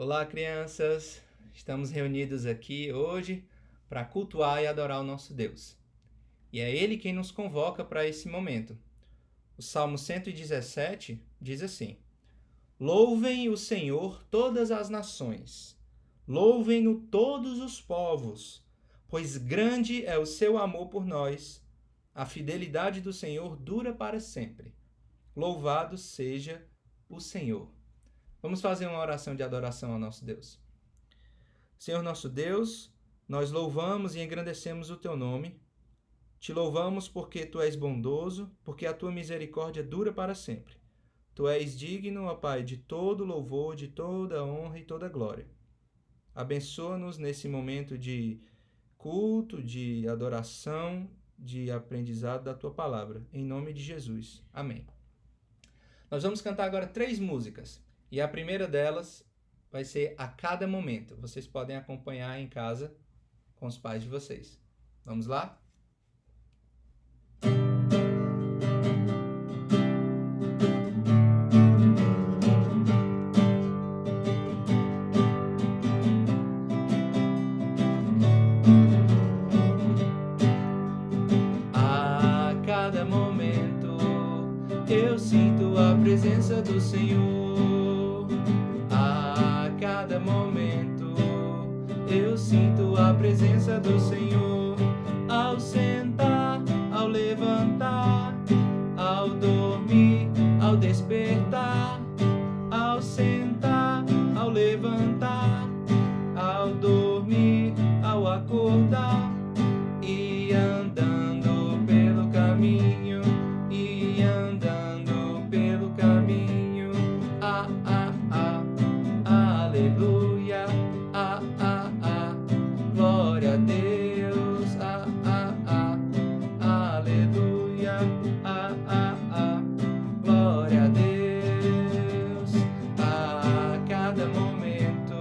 Olá, crianças! Estamos reunidos aqui hoje para cultuar e adorar o nosso Deus. E é Ele quem nos convoca para esse momento. O Salmo 117 diz assim: Louvem o Senhor todas as nações, louvem-no todos os povos, pois grande é o seu amor por nós. A fidelidade do Senhor dura para sempre. Louvado seja o Senhor. Vamos fazer uma oração de adoração ao nosso Deus. Senhor nosso Deus, nós louvamos e engrandecemos o teu nome. Te louvamos porque tu és bondoso, porque a tua misericórdia dura para sempre. Tu és digno, ó Pai, de todo louvor, de toda honra e toda glória. Abençoa-nos nesse momento de culto, de adoração, de aprendizado da tua palavra. Em nome de Jesus. Amém. Nós vamos cantar agora 3 músicas. E a primeira delas vai ser A Cada Momento. Vocês podem acompanhar em casa com os pais de vocês. Vamos lá? A cada momento eu sinto a presença do Senhor. A cada momento eu sinto a presença do Senhor. Ao sentar, ao levantar, ao dormir, ao despertar. Ao sentar, ao levantar, ao dormir, ao acordar. E andando pelo caminho, e andando pelo caminho. Aleluia, glória a Deus, aleluia, glória a Deus. A cada momento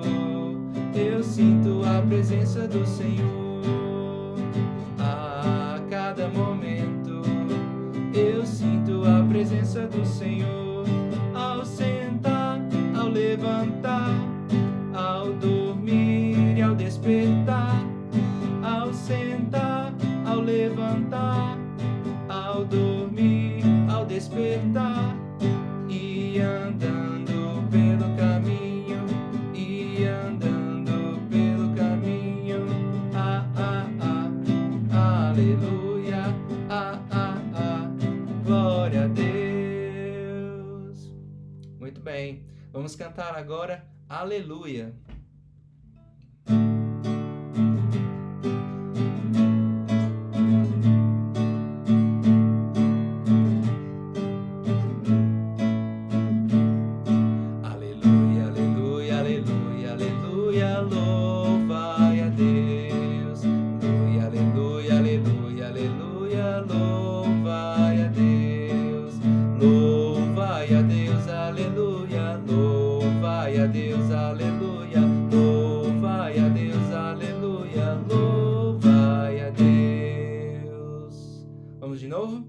eu sinto a presença do Senhor. A cada momento eu sinto a presença do Senhor. Ao sentar, ao levantar, ao dormir e ao despertar. Ao sentar, ao levantar, ao dormir, ao despertar. E andando pelo caminho, e andando pelo caminho. Aleluia, glória a Deus. Muito bem, vamos cantar agora Aleluia. Aleluia, aleluia, aleluia, aleluia, louvai a Deus. Aleluia, aleluia, aleluia, louvai a Deus. Louvai a Deus, aleluia, louvai a Deus, aleluia, louvai a Deus, aleluia, louvai a Deus. Vamos de novo?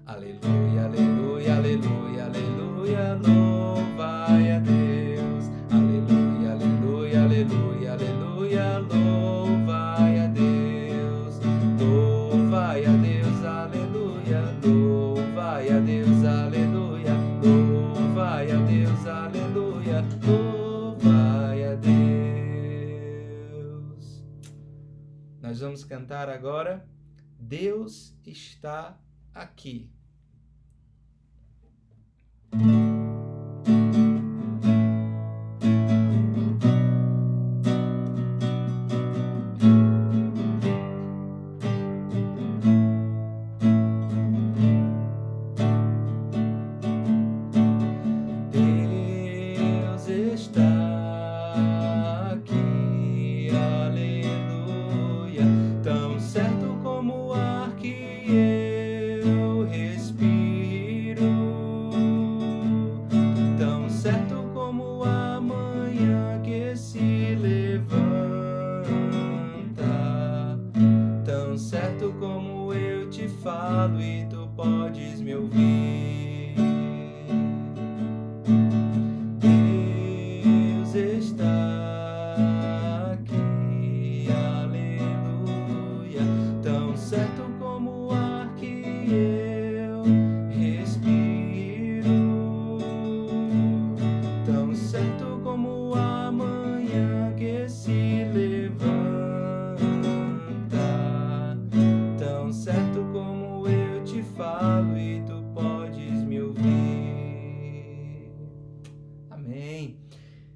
Aleluia, aleluia, aleluia, aleluia, louvai a Deus. Aleluia, aleluia, aleluia, aleluia, louvai a Deus. Louvai a Deus, aleluia, louvai a Deus, aleluia, louvai a Deus, aleluia, louvai a Deus. Nós vamos cantar agora Deus está aqui. Deus está aqui, aleluia, tão certo como o ar que eu respiro, tão certo como a manhã que se levanta, tão certo como eu te falo e tu podes me ouvir.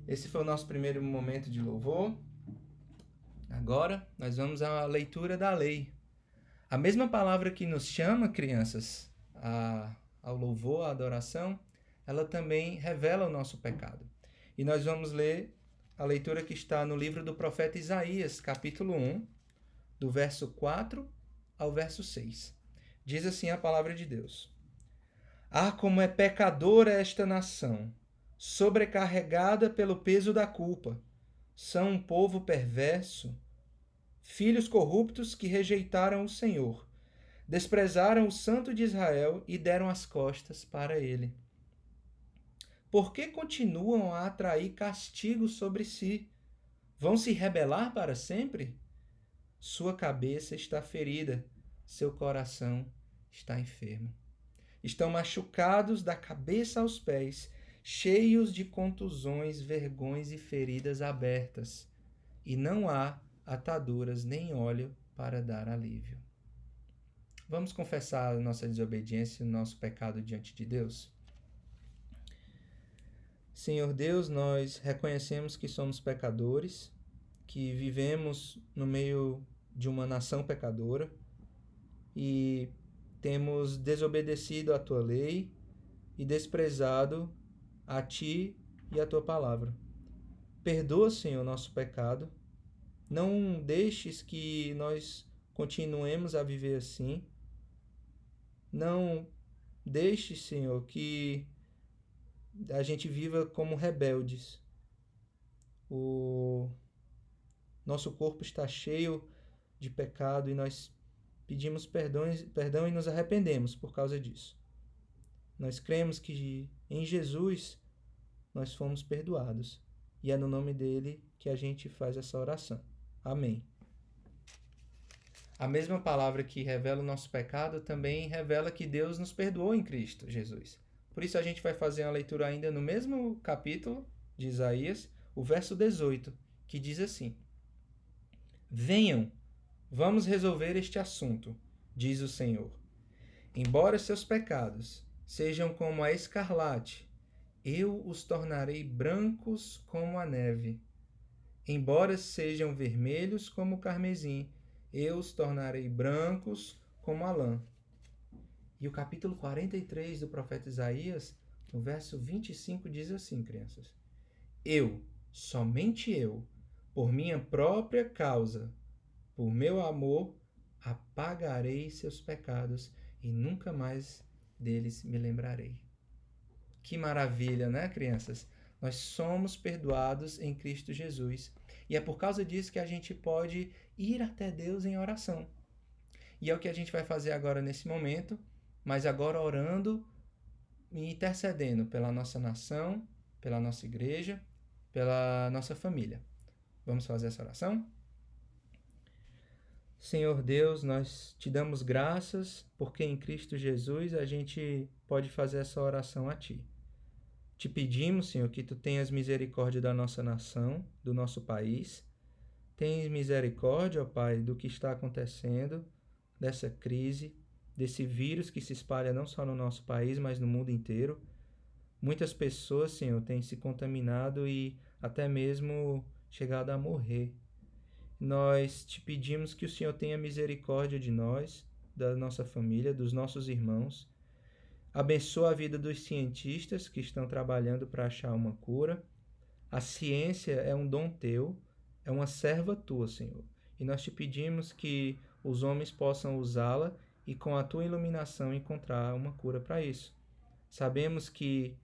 Esse foi o nosso primeiro momento de louvor. Agora nós vamos à leitura da lei. A mesma palavra que nos chama, crianças, ao louvor, à adoração, ela também revela o nosso pecado. E nós vamos ler a leitura que está no livro do profeta Isaías, capítulo 1, do verso 4 ao verso 6. Diz assim a palavra de Deus: Ah, como é pecadora esta nação, sobrecarregada pelo peso da culpa. São um povo perverso, filhos corruptos que rejeitaram o Senhor, desprezaram o Santo de Israel e deram as costas para ele. Por que continuam a atrair castigo sobre si? Vão se rebelar para sempre? Sua cabeça está ferida, seu coração está enfermo. Estão machucados da cabeça aos pés, cheios de contusões, vergões e feridas abertas, e não há ataduras nem óleo para dar alívio. Vamos confessar a nossa desobediência e o nosso pecado diante de Deus? Senhor Deus, nós reconhecemos que somos pecadores, que vivemos no meio de uma nação pecadora e temos desobedecido à tua lei e desprezado a ti e a tua palavra. Perdoa, Senhor, nosso pecado. Não deixes que nós continuemos a viver assim. Não deixes, Senhor, que a gente viva como rebeldes. O nosso corpo está cheio de pecado e nós pedimos perdão e nos arrependemos por causa disso. Nós cremos que em Jesus nós fomos perdoados e é no nome dele que a gente faz essa oração. Amém. A mesma palavra que revela o nosso pecado também revela que Deus nos perdoou em Cristo Jesus. Por isso a gente vai fazer uma leitura ainda no mesmo capítulo de Isaías, o verso 18, que diz assim: Venham, vamos resolver este assunto, diz o Senhor. Embora seus pecados sejam como a escarlate, eu os tornarei brancos como a neve. Embora sejam vermelhos como o carmesim, eu os tornarei brancos como a lã. E o capítulo 43 do profeta Isaías, no verso 25, diz assim, crianças: Eu, somente eu, por minha própria causa, por meu amor, apagarei seus pecados e nunca mais deles me lembrarei. Que maravilha, né, crianças? Nós somos perdoados em Cristo Jesus. E é por causa disso que a gente pode ir até Deus em oração. E é o que a gente vai fazer agora nesse momento, mas agora orando e intercedendo pela nossa nação, pela nossa igreja, pela nossa família. Vamos fazer essa oração? Senhor Deus, nós te damos graças porque em Cristo Jesus a gente pode fazer essa oração a Ti. Te pedimos, Senhor, que Tu tenhas misericórdia da nossa nação, do nosso país. Tens misericórdia, ó Pai, do que está acontecendo, dessa crise, desse vírus que se espalha não só no nosso país, mas no mundo inteiro. Muitas pessoas, Senhor, têm se contaminado e até mesmo chegado a morrer. Nós te pedimos que o Senhor tenha misericórdia de nós, da nossa família, dos nossos irmãos. Abençoa a vida dos cientistas que estão trabalhando para achar uma cura. A ciência é um dom teu, é uma serva tua, Senhor. E nós te pedimos que os homens possam usá-la e com a tua iluminação encontrar uma cura para isso. Sabemos que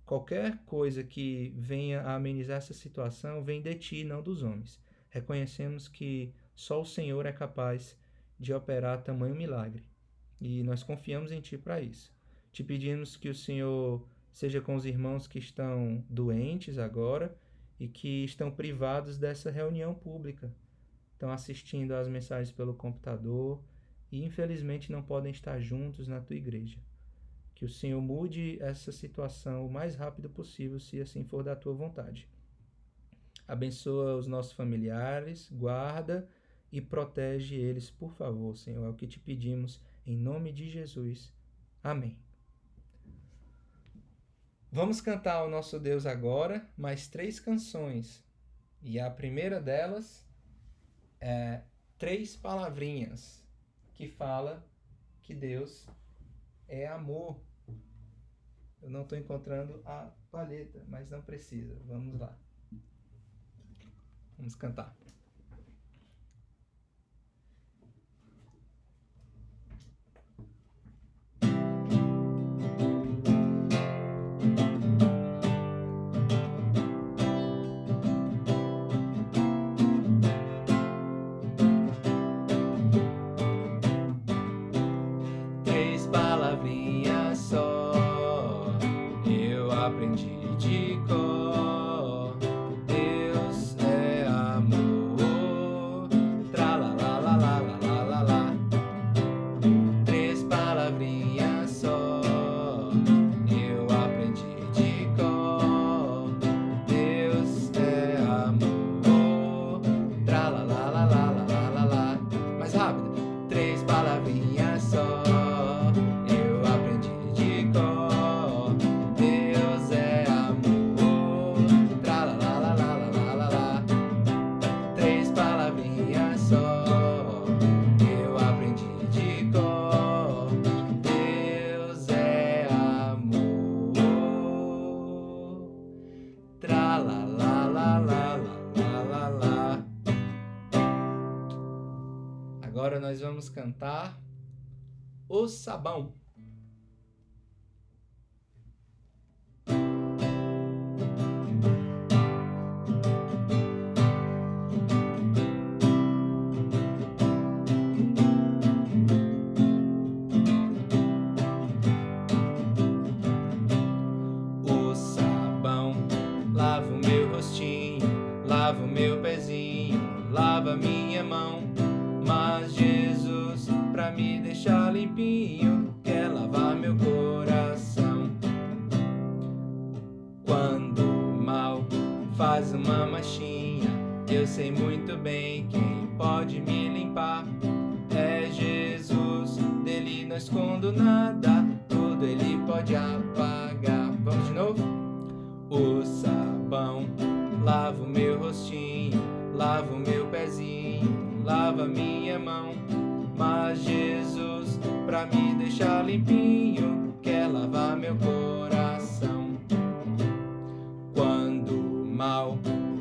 qualquer coisa que venha a amenizar essa situação vem de ti, não dos homens. Reconhecemos que só o Senhor é capaz de operar tamanho milagre. E nós confiamos em Ti para isso. Te pedimos que o Senhor seja com os irmãos que estão doentes agora e que estão privados dessa reunião pública. Estão assistindo às mensagens pelo computador e infelizmente não podem estar juntos na Tua igreja. Que o Senhor mude essa situação o mais rápido possível, se assim for da Tua vontade. Abençoa os nossos familiares, guarda e protege eles, por favor, Senhor. É o que te pedimos, em nome de Jesus. Amém. Vamos cantar ao nosso Deus agora mais 3 canções. E a primeira delas é 3 palavrinhas que fala que Deus é amor. Eu não estou encontrando a palheta, mas não precisa. Vamos lá. Vamos cantar. Palavrinha só, eu aprendi de cor. Deus é amor, tra la la la la la la la. 3 palavrinhas só, eu aprendi de cor. Deus é amor, tra la la la la la la la. Mais rápido. 3 palavrinhas só. Agora nós vamos cantar O Sabão. O sabão lava o meu rostinho, lava o meu pezinho, lava minha mão. Mas Jesus, pra me deixar limpinho, quer lavar meu coração. Quando o mal faz uma manchinha, eu sei muito bem quem pode me limpar. É Jesus, dele não escondo nada, tudo ele pode apagar. Vamos de novo? O sabão lava o meu rostinho, lava o meu pezinho, lava minha mão. Mas Jesus, pra me deixar limpinho, quer lavar meu coração. Quando o mal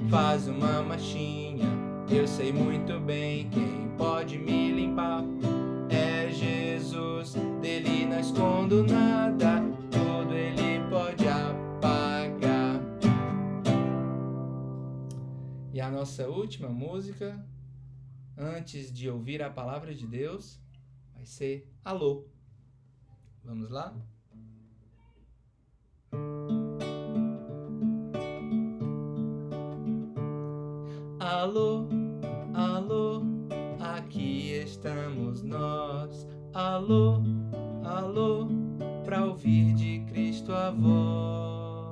faz uma manchinha, eu sei muito bem quem pode me limpar. É Jesus, dele não escondo nada, tudo ele pode apagar. E a nossa última música, antes de ouvir a palavra de Deus, vai ser Alô. Vamos lá? Alô, alô, aqui estamos nós. Alô, alô, pra ouvir de Cristo a voz.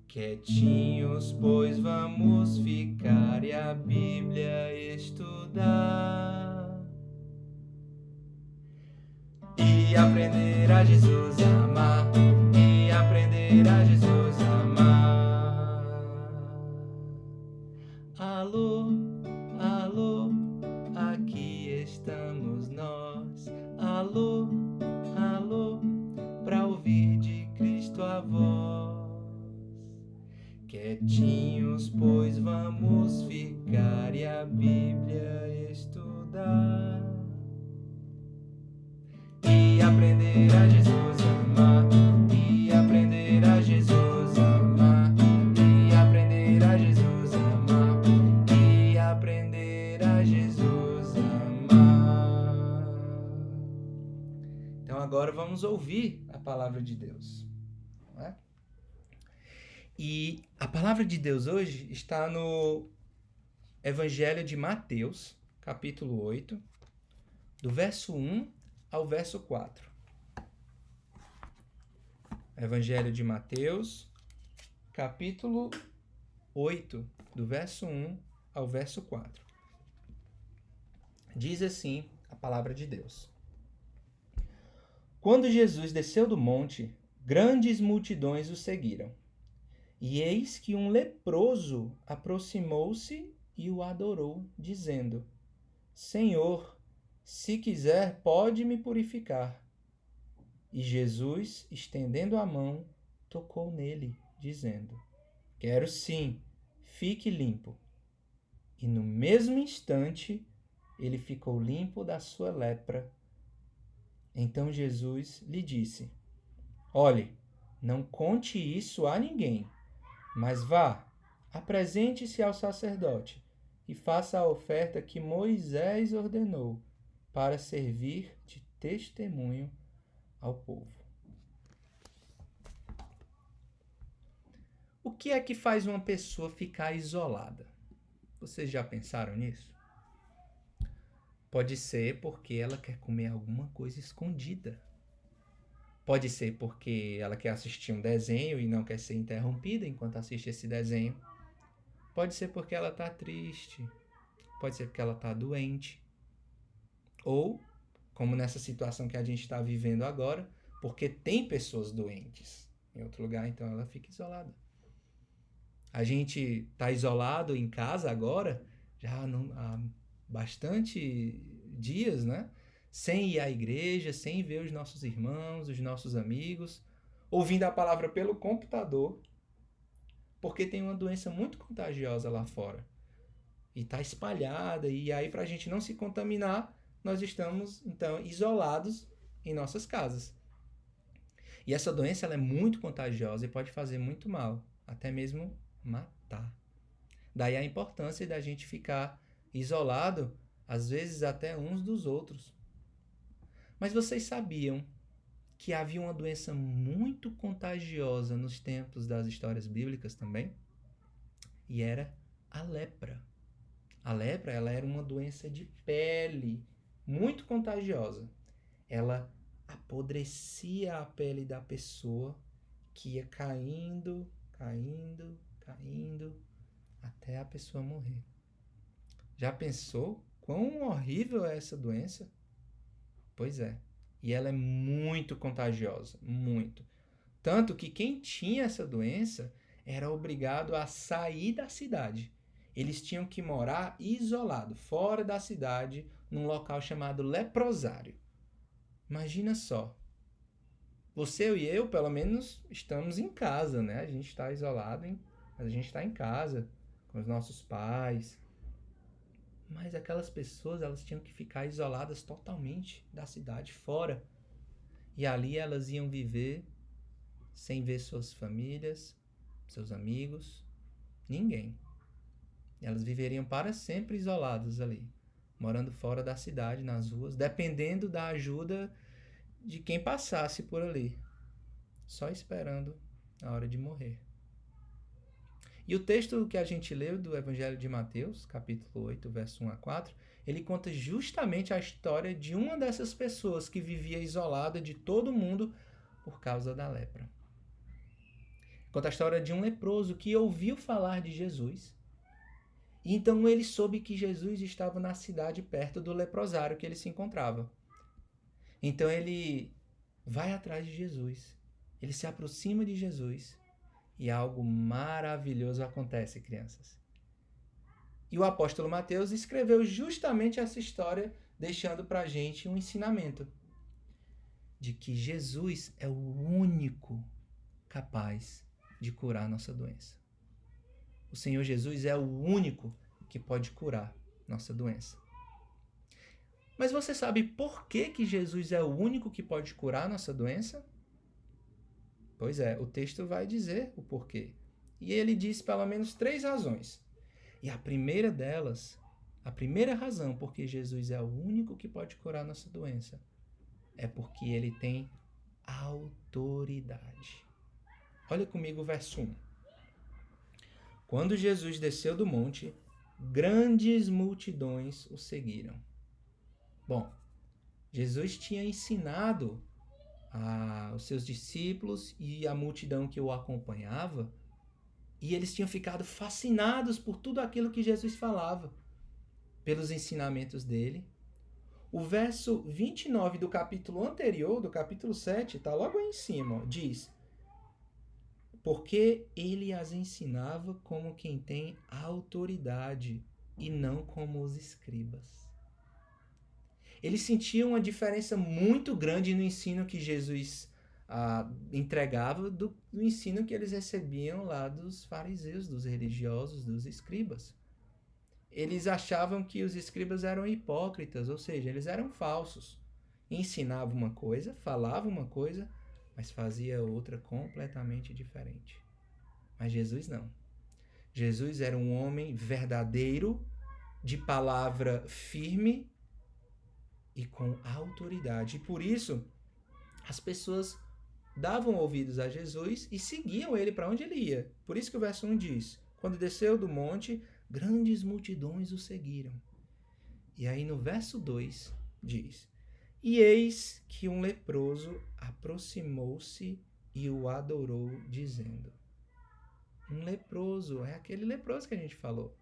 Quietinhos, pois vamos ficar e a Bíblia estudar. E aprender a Jesus amar. E aprender a Jesus amar. Alô, alô, aqui estamos nós. Alô, alô, pra ouvir de Cristo a voz. Quietinhos, pois vamos ficar e a Bíblia estudar. E aprender a Jesus amar. E aprender a Jesus amar. E aprender a Jesus amar. E aprender a Jesus amar. Então agora vamos ouvir a palavra de Deus. Não é? E a palavra de Deus hoje está no Evangelho de Mateus, capítulo 8, do verso 1 ao verso 4. Evangelho de Mateus, capítulo 8, do verso 1 ao verso 4. Diz assim a palavra de Deus. Quando Jesus desceu do monte, Grandes multidões o seguiram. E eis que um leproso aproximou-se e o adorou, dizendo: Senhor, se quiser, pode me purificar. E Jesus, estendendo a mão, tocou nele, dizendo: Quero sim, fique limpo. E no mesmo instante, ele ficou limpo da sua lepra. Então Jesus lhe disse: Olhe, não conte isso a ninguém, mas vá, apresente-se ao sacerdote e faça a oferta que Moisés ordenou para servir de testemunho ao povo. O que é que faz uma pessoa ficar isolada? Vocês já pensaram nisso? Pode ser porque ela quer comer alguma coisa escondida. Pode ser porque ela quer assistir um desenho e não quer ser interrompida enquanto assiste esse desenho. Pode ser porque ela está triste. Pode ser porque ela está doente. Ou, como nessa situação que a gente está vivendo agora, porque tem pessoas doentes em outro lugar, então ela fica isolada. A gente está isolado em casa agora, já há bastante dias, né? Sem ir à igreja, sem ver os nossos irmãos, os nossos amigos, ouvindo a palavra pelo computador, porque tem uma doença muito contagiosa lá fora. E está espalhada, e aí para a gente não se contaminar, nós estamos, então, isolados em nossas casas. E essa doença ela é muito contagiosa e pode fazer muito mal, até mesmo matar. Daí a importância da gente ficar isolado, às vezes até uns dos outros. Mas vocês sabiam que havia uma doença muito contagiosa nos tempos das histórias bíblicas também? E era a lepra. A lepra ela era uma doença de pele muito contagiosa. Ela apodrecia a pele da pessoa, que ia caindo, até a pessoa morrer. Já pensou quão horrível é essa doença? Pois é. E ela é muito contagiosa, muito. Tanto que quem tinha essa doença era obrigado a sair da cidade. Eles tinham que morar isolado, fora da cidade, num local chamado leprosário. Imagina só. Você e eu, pelo menos, estamos em casa, né? A gente está isolado, mas a gente está em casa, com os nossos pais. Mas aquelas pessoas, elas tinham que ficar isoladas totalmente da cidade, fora. E ali elas iam viver sem ver suas famílias, seus amigos, ninguém. Elas viveriam para sempre isoladas ali, morando fora da cidade, nas ruas, dependendo da ajuda de quem passasse por ali, só esperando a hora de morrer. E o texto que a gente leu do Evangelho de Mateus, capítulo 8, verso 1 a 4, ele conta justamente a história de uma dessas pessoas que vivia isolada de todo mundo por causa da lepra. Conta a história de um leproso que ouviu falar de Jesus. E então ele soube que Jesus estava na cidade perto do leprosário que ele se encontrava. Então ele vai atrás de Jesus. Ele se aproxima de Jesus. E algo maravilhoso acontece, crianças. E o apóstolo Mateus escreveu justamente essa história, deixando para a gente um ensinamento de que Jesus é o único capaz de curar a nossa doença. O Senhor Jesus é o único que pode curar nossa doença. Mas você sabe por que Jesus é o único que pode curar a nossa doença? Pois é, o texto vai dizer o porquê. E ele diz pelo menos 3 razões. E a primeira delas, a primeira razão porque Jesus é o único que pode curar a nossa doença, é porque ele tem autoridade. Olha comigo o verso 1. Quando Jesus desceu do monte, grandes multidões o seguiram. Bom, Jesus tinha ensinado os seus discípulos e a multidão que o acompanhava, e eles tinham ficado fascinados por tudo aquilo que Jesus falava, pelos ensinamentos dele. O verso 29 do capítulo anterior, do capítulo 7, está logo aí em cima, ó, diz: porque ele as ensinava como quem tem autoridade e não como os escribas. Eles sentiam uma diferença muito grande no ensino que Jesus entregava do ensino que eles recebiam lá dos fariseus, dos religiosos, dos escribas. Eles achavam que os escribas eram hipócritas, ou seja, eles eram falsos. Ensinavam uma coisa, falavam uma coisa, mas fazia outra completamente diferente. Mas Jesus não. Jesus era um homem verdadeiro, de palavra firme e com autoridade. E por isso, as pessoas davam ouvidos a Jesus e seguiam ele para onde ele ia. Por isso que o verso 1 diz: quando desceu do monte, grandes multidões o seguiram. E aí no verso 2 diz: e eis que um leproso aproximou-se e o adorou, dizendo... Um leproso, é aquele leproso que a gente falou,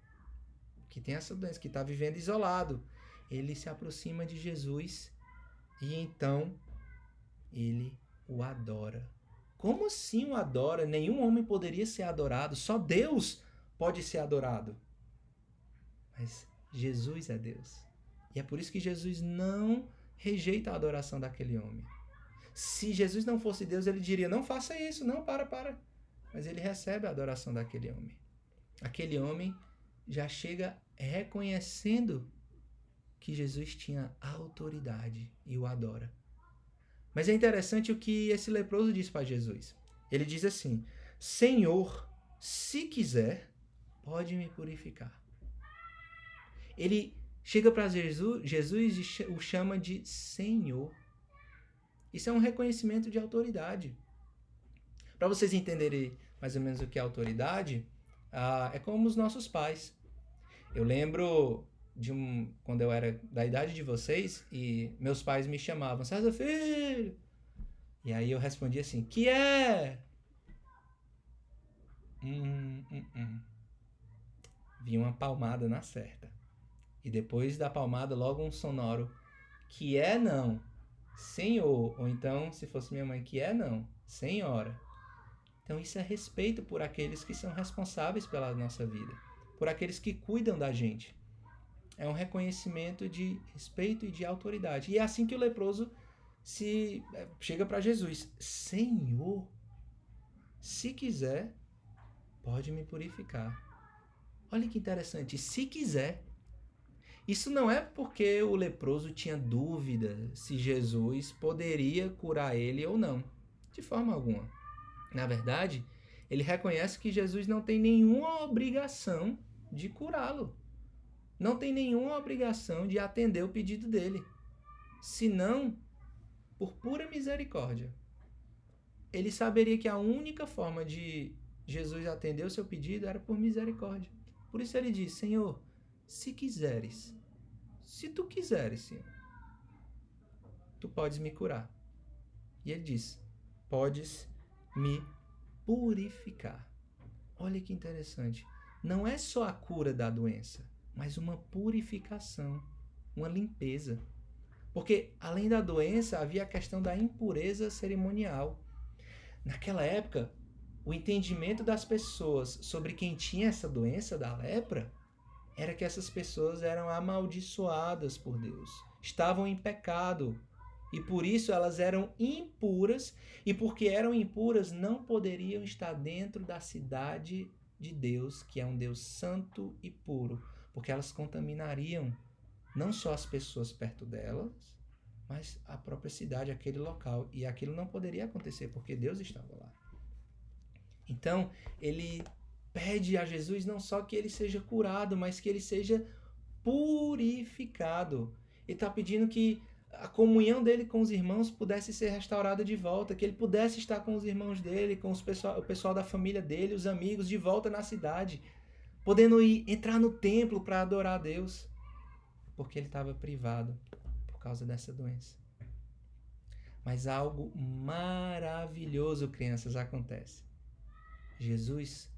que tem essa doença, que está vivendo isolado. Ele se aproxima de Jesus e então ele o adora. Como assim o adora? Nenhum homem poderia ser adorado, só Deus pode ser adorado. Mas Jesus é Deus. E é por isso que Jesus não rejeita a adoração daquele homem. Se Jesus não fosse Deus, ele diria: não faça isso, não, para. Mas ele recebe a adoração daquele homem. Aquele homem já chega reconhecendo que Jesus tinha autoridade e o adora. Mas é interessante o que esse leproso diz para Jesus. Ele diz assim: Senhor, se quiser, pode me purificar. Ele chega para Jesus e o chama de Senhor. Isso é um reconhecimento de autoridade. Para vocês entenderem mais ou menos o que é autoridade, é como os nossos pais. Eu lembro quando eu era da idade de vocês e meus pais me chamavam: César Filho! E aí eu respondia assim: que é? Vi uma palmada na certa. E depois da palmada, logo um sonoro: que é não, senhor. Ou então, se fosse minha mãe: que é não, senhora. Então isso é respeito por aqueles que são responsáveis pela nossa vida, por aqueles que cuidam da gente. É um reconhecimento de respeito e de autoridade. E é assim que o leproso chega para Jesus: Senhor, se quiser, pode me purificar. Olha que interessante, se quiser. Isso não é porque o leproso tinha dúvida se Jesus poderia curar ele ou não, de forma alguma. Na verdade, ele reconhece que Jesus não tem nenhuma obrigação de curá-lo. Não tem nenhuma obrigação de atender o pedido dele. Senão, por pura misericórdia. Ele saberia que a única forma de Jesus atender o seu pedido era por misericórdia. Por isso ele diz: Senhor, se quiseres, se tu quiseres, Senhor, tu podes me curar. E ele diz: podes me purificar. Olha que interessante. Não é só a cura da doença, mas uma purificação, uma limpeza. Porque, além da doença, havia a questão da impureza cerimonial. Naquela época, o entendimento das pessoas sobre quem tinha essa doença da lepra era que essas pessoas eram amaldiçoadas por Deus, estavam em pecado. E por isso elas eram impuras, e porque eram impuras, não poderiam estar dentro da cidade de Deus, que é um Deus santo e puro, porque elas contaminariam não só as pessoas perto delas, mas a própria cidade, aquele local. E aquilo não poderia acontecer, porque Deus estava lá. Então, ele pede a Jesus não só que ele seja curado, mas que ele seja purificado. Ele está pedindo que a comunhão dele com os irmãos pudesse ser restaurada de volta, que ele pudesse estar com os irmãos dele, com o pessoal da família dele, os amigos, de volta na cidade, podendo entrar no templo para adorar a Deus, porque ele estava privado por causa dessa doença. Mas algo maravilhoso, crianças, acontece. Jesus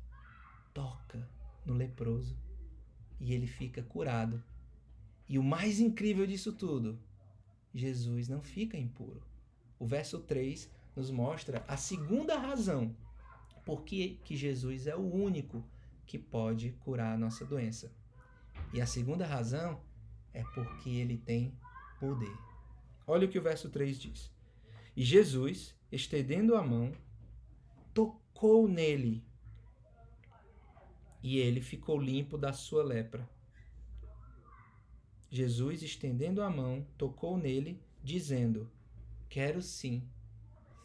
toca no leproso e ele fica curado. E o mais incrível disso tudo, Jesus não fica impuro. O verso 3 nos mostra a segunda razão Por que Jesus é o único que pode curar a nossa doença? E a segunda razão é porque ele tem poder. Olha o que o verso 3 diz. E Jesus, estendendo a mão, tocou nele, e ele ficou limpo da sua lepra. Jesus, estendendo a mão, tocou nele, dizendo: quero sim,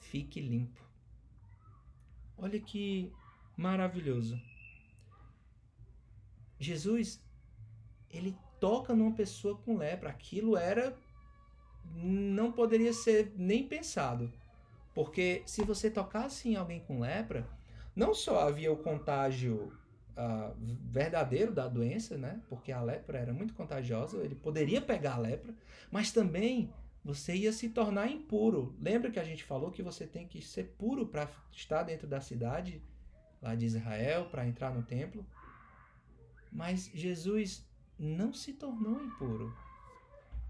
fique limpo. Olha que maravilhoso. Jesus, ele toca numa pessoa com lepra. Aquilo não poderia ser nem pensado. Porque se você tocasse em alguém com lepra, não só havia o contágio verdadeiro da doença, né? Porque a lepra era muito contagiosa, ele poderia pegar a lepra, mas também você ia se tornar impuro. Lembra que a gente falou que você tem que ser puro para estar dentro da cidade lá de Israel, para entrar no templo? Mas Jesus não se tornou impuro.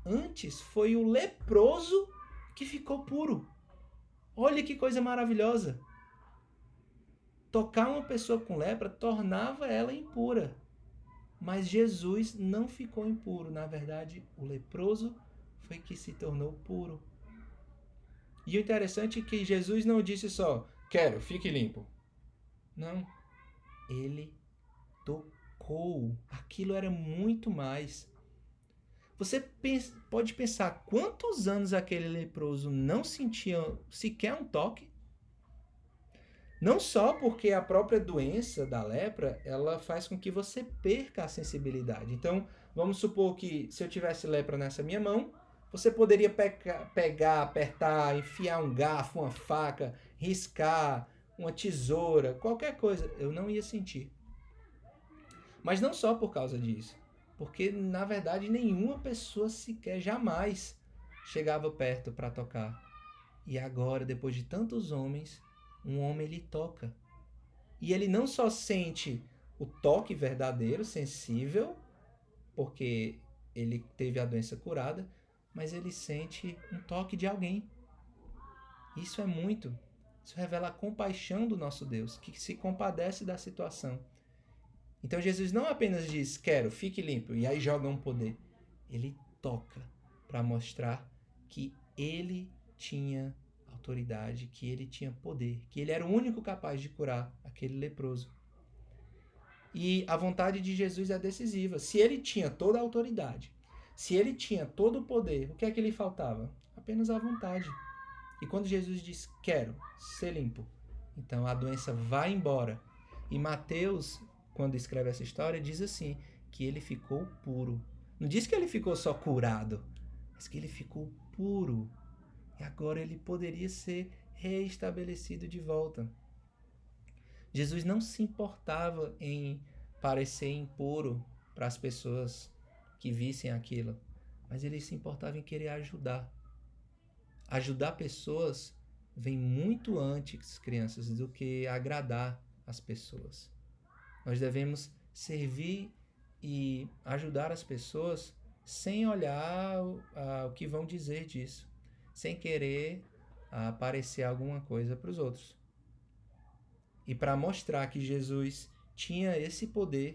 Antes foi o leproso que ficou puro. Olha que coisa maravilhosa. Tocar uma pessoa com lepra tornava ela impura. Mas Jesus não ficou impuro. Na verdade, o leproso foi que se tornou puro. E o interessante é que Jesus não disse só, quero, fique limpo. Não. Ele tocou. Aquilo era muito mais. Você pode pensar quantos anos aquele leproso não sentia sequer um toque? Não só porque a própria doença da lepra, ela faz com que você perca a sensibilidade. Então, vamos supor que se eu tivesse lepra nessa minha mão, você poderia pegar, apertar, enfiar um garfo, uma faca, riscar, uma tesoura, qualquer coisa. Eu não ia sentir. Mas não só por causa disso. Porque, na verdade, nenhuma pessoa sequer jamais chegava perto para tocar. E agora, depois de tantos homens, um homem lhe toca. E ele não só sente o toque verdadeiro, sensível, porque ele teve a doença curada, mas ele sente um toque de alguém. Isso é muito. Isso revela a compaixão do nosso Deus, que se compadece da situação. Então Jesus não apenas diz, quero, fique limpo, e aí joga um poder. Ele toca para mostrar que ele tinha autoridade, que ele tinha poder, que ele era o único capaz de curar aquele leproso. E a vontade de Jesus é decisiva. Se ele tinha toda a autoridade, se ele tinha todo o poder, o que é que lhe faltava? Apenas a vontade. E quando Jesus diz, quero ser limpo, então a doença vai embora. E Mateus, quando escreve essa história, diz assim, que ele ficou puro. Não diz que ele ficou só curado, mas que ele ficou puro. E agora ele poderia ser reestabelecido de volta. Jesus não se importava em parecer impuro para as pessoas que vissem aquilo, mas ele se importava em querer ajudar. Ajudar pessoas vem muito antes, crianças, do que agradar as pessoas. Nós devemos servir e ajudar as pessoas sem olhar o que vão dizer disso, sem querer parecer alguma coisa para os outros. E para mostrar que Jesus tinha esse poder,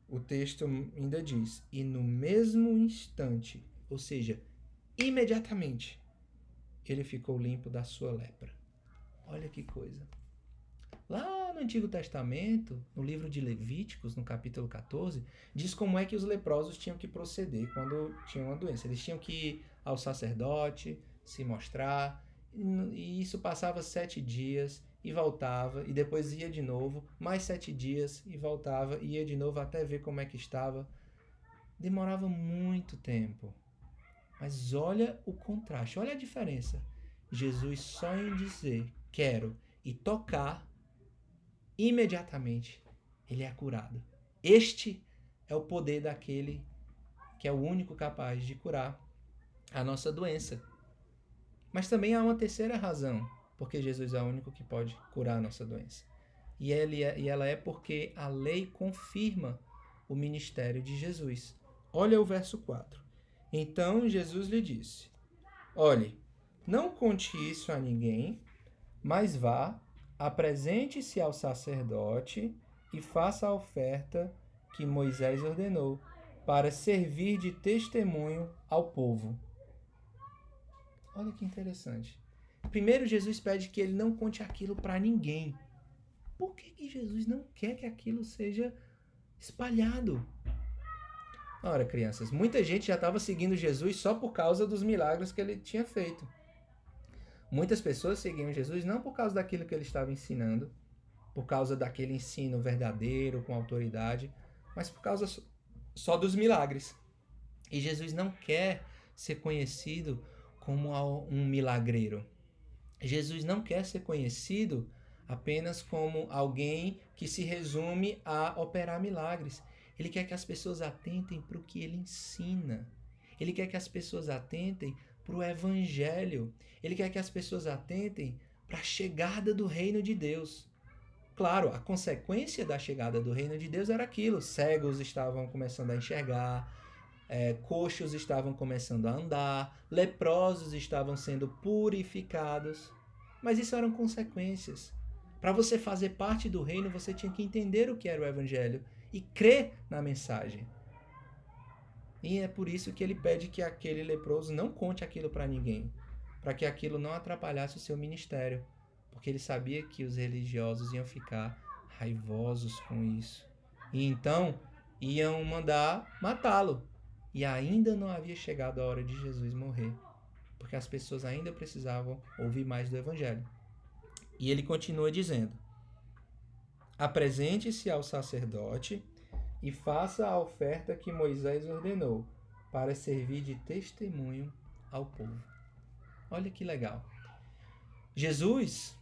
o texto ainda diz, e no mesmo instante, ou seja, imediatamente, ele ficou limpo da sua lepra. Olha que coisa. Lá no Antigo Testamento, no livro de Levíticos, no capítulo 14, diz como é que os leprosos tinham que proceder quando tinham uma doença. Eles tinham que ir ao sacerdote, se mostrar, e isso passava 7 dias e voltava, e depois ia de novo, mais 7 dias e voltava, e ia de novo até ver como é que estava. Demorava muito tempo. Mas olha o contraste, olha a diferença. Jesus só em dizer, quero, e tocar, imediatamente ele é curado. Este é o poder daquele que é o único capaz de curar a nossa doença. Mas também há uma terceira razão porque Jesus é o único que pode curar a nossa doença. E ela é porque a lei confirma o ministério de Jesus. Olha o verso 4. Então Jesus lhe disse, olhe, não conte isso a ninguém, mas vá, apresente-se ao sacerdote e faça a oferta que Moisés ordenou, para servir de testemunho ao povo. Olha que interessante. Primeiro, Jesus pede que ele não conte aquilo para ninguém. Por que Jesus não quer que aquilo seja espalhado? Ora, crianças, muita gente já estava seguindo Jesus só por causa dos milagres que ele tinha feito. Muitas pessoas seguiam Jesus não por causa daquilo que ele estava ensinando, por causa daquele ensino verdadeiro, com autoridade, mas por causa só dos milagres. E Jesus não quer ser conhecido como um milagreiro. Jesus não quer ser conhecido apenas como alguém que se resume a operar milagres. Ele quer que as pessoas atentem para o que ele ensina. Ele quer que as pessoas atentem para o evangelho. Ele quer que as pessoas atentem para a chegada do reino de Deus. Claro, a consequência da chegada do reino de Deus era aquilo. Cegos estavam começando a enxergar, coxos estavam começando a andar, leprosos estavam sendo purificados. Mas isso eram consequências. Para você fazer parte do reino, você tinha que entender o que era o evangelho e crer na mensagem. E é por isso que ele pede que aquele leproso não conte aquilo para ninguém, para que aquilo não atrapalhasse o seu ministério, porque ele sabia que os religiosos iam ficar raivosos com isso. E então iam mandar matá-lo. E ainda não havia chegado a hora de Jesus morrer, porque as pessoas ainda precisavam ouvir mais do evangelho. E ele continua dizendo: apresente-se ao sacerdote e faça a oferta que Moisés ordenou, para servir de testemunho ao povo. Olha que legal. Jesus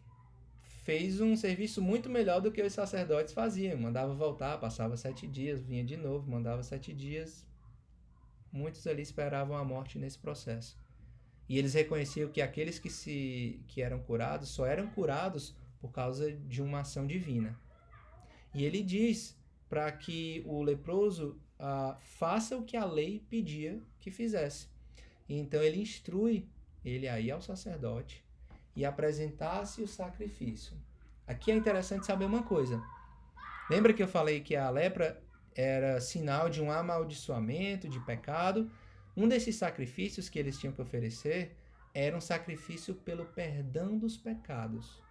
fez um serviço muito melhor do que os sacerdotes faziam. Mandava voltar, passava 7 dias, vinha de novo, mandava 7 dias. Muitos ali esperavam a morte nesse processo. E eles reconheciam que aqueles que eram curados só eram curados por causa de uma ação divina. E ele diz para que o leproso faça o que a lei pedia que fizesse. E então ele instrui ele a ir ao sacerdote e apresentasse o sacrifício. Aqui é interessante saber uma coisa. Lembra que eu falei que a lepra era sinal de um amaldiçoamento, de pecado? Um desses sacrifícios que eles tinham que oferecer era um sacrifício pelo perdão dos pecados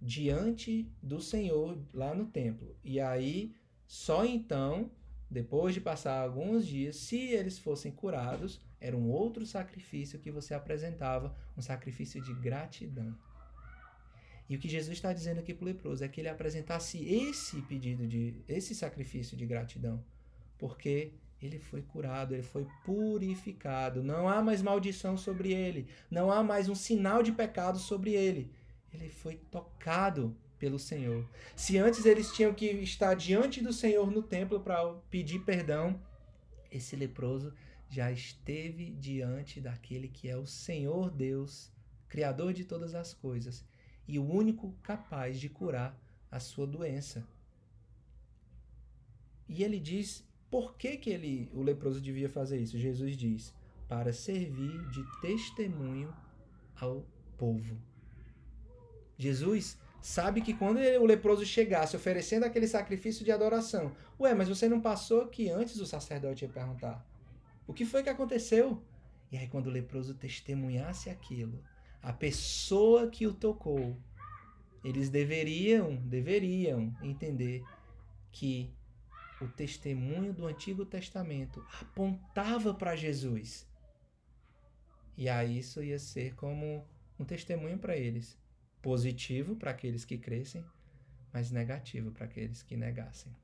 diante do Senhor lá no templo. E aí, só então, depois de passar alguns dias, se eles fossem curados, era um outro sacrifício que você apresentava, um sacrifício de gratidão. E o que Jesus está dizendo aqui para o leproso é que ele apresentasse esse sacrifício de gratidão, porque ele foi curado, ele foi purificado, não há mais maldição sobre ele, não há mais um sinal de pecado sobre ele. Ele foi tocado pelo Senhor. Se antes eles tinham que estar diante do Senhor no templo para pedir perdão, esse leproso já esteve diante daquele que é o Senhor Deus, Criador de todas as coisas, e o único capaz de curar a sua doença. E ele diz por que o leproso devia fazer isso. Jesus diz: para servir de testemunho ao povo. Jesus sabe que quando o leproso chegasse oferecendo aquele sacrifício de adoração, mas você não passou que antes o sacerdote ia perguntar: o que foi que aconteceu? E aí quando o leproso testemunhasse aquilo, a pessoa que o tocou, eles deveriam entender que o testemunho do Antigo Testamento apontava para Jesus. E aí isso ia ser como um testemunho para eles. Positivo para aqueles que crescem, mas negativo para aqueles que negassem.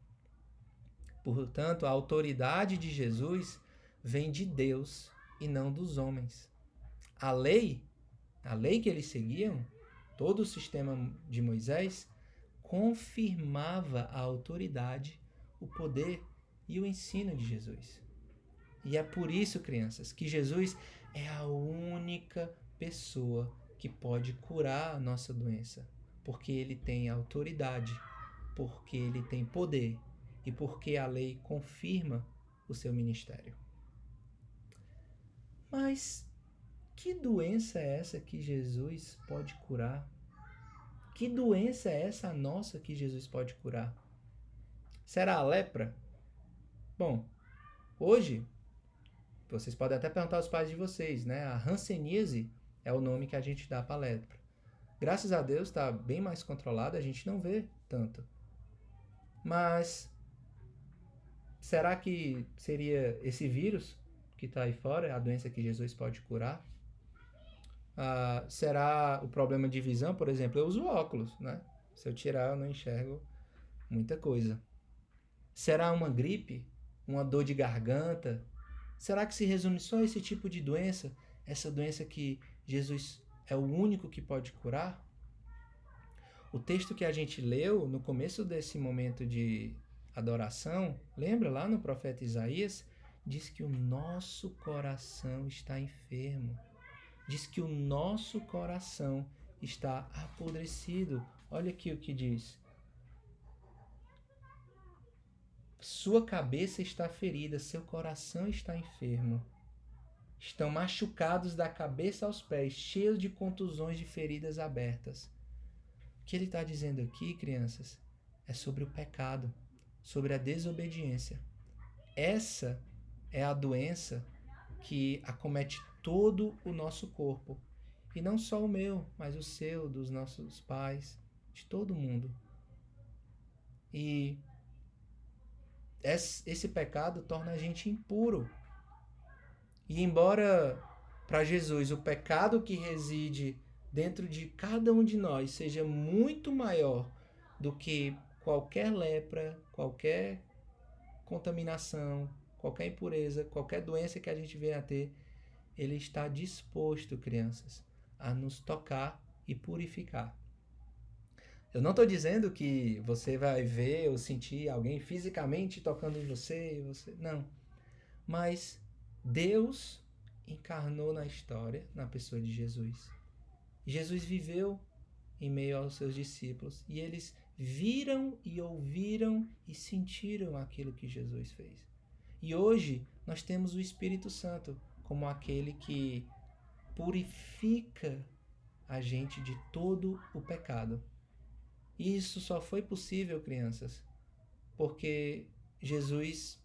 Portanto, a autoridade de Jesus vem de Deus e não dos homens. A lei que eles seguiam, todo o sistema de Moisés, confirmava a autoridade, o poder e o ensino de Jesus. E é por isso, crianças, que Jesus é a única pessoa que pode curar a nossa doença, porque ele tem autoridade, porque ele tem poder e porque a lei confirma o seu ministério. Mas que doença é essa que Jesus pode curar? Que doença é essa nossa que Jesus pode curar? Será a lepra? Bom, hoje, vocês podem até perguntar aos pais de vocês, né? A hanseníase é o nome que a gente dá para a lepra. Graças a Deus está bem mais controlado, a gente não vê tanto. Mas será que seria esse vírus que está aí fora, a doença que Jesus pode curar? Será o problema de visão, por exemplo? Eu uso óculos, né? Se eu tirar, eu não enxergo muita coisa. Será uma gripe? Uma dor de garganta? Será que se resume só a esse tipo de doença? Essa doença que Jesus é o único que pode curar? O texto que a gente leu no começo desse momento de adoração, lembra lá no profeta Isaías? Diz que o nosso coração está enfermo. Diz que o nosso coração está apodrecido. Olha aqui o que diz. Sua cabeça está ferida, seu coração está enfermo. Estão machucados da cabeça aos pés, cheios de contusões de feridas abertas. O que ele está dizendo aqui, crianças, é sobre o pecado, sobre a desobediência. Essa é a doença que acomete todo o nosso corpo. E não só o meu, mas o seu, dos nossos pais, de todo mundo. E esse pecado torna a gente impuro. E embora para Jesus o pecado que reside dentro de cada um de nós seja muito maior do que qualquer lepra, qualquer contaminação, qualquer impureza, qualquer doença que a gente venha a ter, ele está disposto, crianças, a nos tocar e purificar. Eu não estou dizendo que você vai ver ou sentir alguém fisicamente tocando em você, não. Mas Deus encarnou na história, na pessoa de Jesus. Jesus viveu em meio aos seus discípulos e eles viram e ouviram e sentiram aquilo que Jesus fez. E hoje nós temos o Espírito Santo como aquele que purifica a gente de todo o pecado. E isso só foi possível, crianças, porque Jesus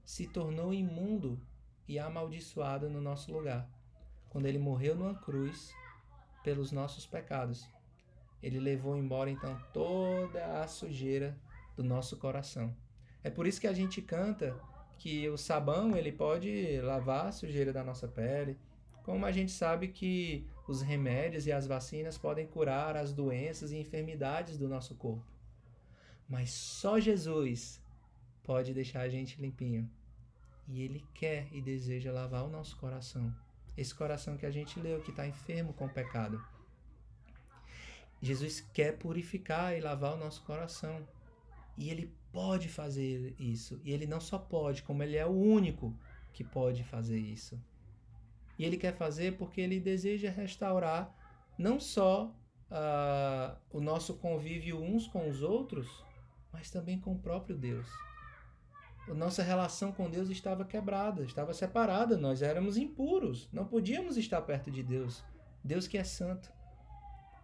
se tornou imundo e amaldiçoado no nosso lugar. Quando ele morreu numa cruz pelos nossos pecados, ele levou embora então toda a sujeira do nosso coração. É por isso que a gente canta que o sabão ele pode lavar a sujeira da nossa pele, como a gente sabe que os remédios e as vacinas podem curar as doenças e enfermidades do nosso corpo. Mas só Jesus pode deixar a gente limpinho. E Ele quer e deseja lavar o nosso coração. Esse coração que a gente leu, que está enfermo com o pecado. Jesus quer purificar e lavar o nosso coração. E Ele pode fazer isso. E Ele não só pode, como Ele é o único que pode fazer isso. E Ele quer fazer porque Ele deseja restaurar não só o nosso convívio uns com os outros, mas também com o próprio Deus. A nossa relação com Deus estava quebrada, estava separada, nós éramos impuros, não podíamos estar perto de Deus, Deus que é santo.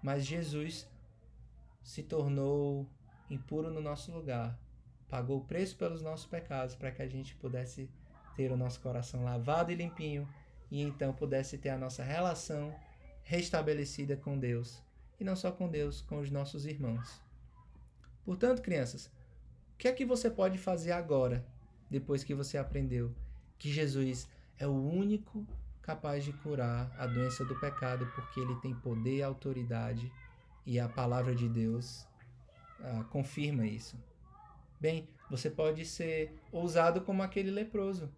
Mas Jesus se tornou impuro no nosso lugar, pagou o preço pelos nossos pecados para que a gente pudesse ter o nosso coração lavado e limpinho e então pudesse ter a nossa relação restabelecida com Deus. E não só com Deus, com os nossos irmãos. Portanto, crianças, o que é que você pode fazer agora, depois que você aprendeu que Jesus é o único capaz de curar a doença do pecado, porque ele tem poder e autoridade, e a palavra de Deus confirma isso? Bem, você pode ser ousado como aquele leproso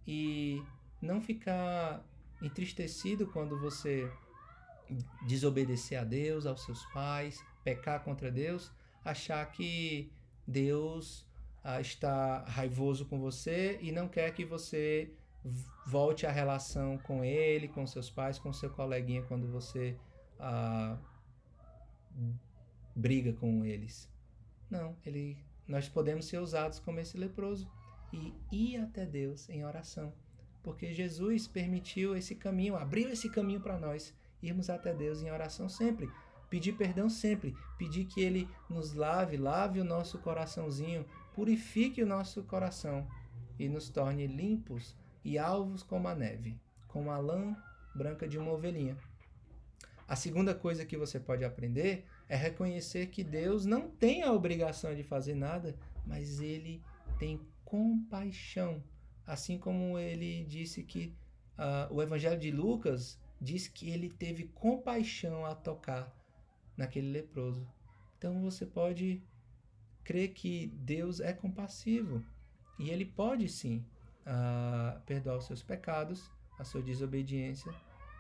e não ficar entristecido quando você desobedecer a Deus, aos seus pais, pecar contra Deus, achar que Deus está raivoso com você e não quer que você volte a relação com ele, com seus pais, com seu coleguinha quando você briga com eles. Não, nós podemos ser usados como esse leproso e ir até Deus em oração, porque Jesus permitiu esse caminho, abriu esse caminho para nós irmos até Deus em oração sempre, pedir perdão sempre, pedir que Ele nos lave o nosso coraçãozinho, purifique o nosso coração e nos torne limpos e alvos como a neve, como a lã branca de uma ovelhinha. A segunda coisa que você pode aprender é reconhecer que Deus não tem a obrigação de fazer nada, mas Ele tem compaixão. Assim como ele disse que o Evangelho de Lucas diz que ele teve compaixão a tocar naquele leproso. Então você pode crer que Deus é compassivo e Ele pode sim perdoar os seus pecados, a sua desobediência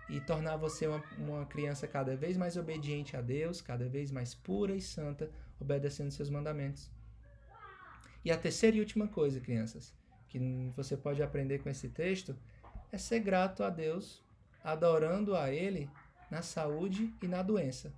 e tornar você uma criança cada vez mais obediente a Deus, cada vez mais pura e santa, obedecendo seus mandamentos. E a terceira e última coisa, crianças, que você pode aprender com esse texto, é ser grato a Deus, adorando a Ele na saúde e na doença.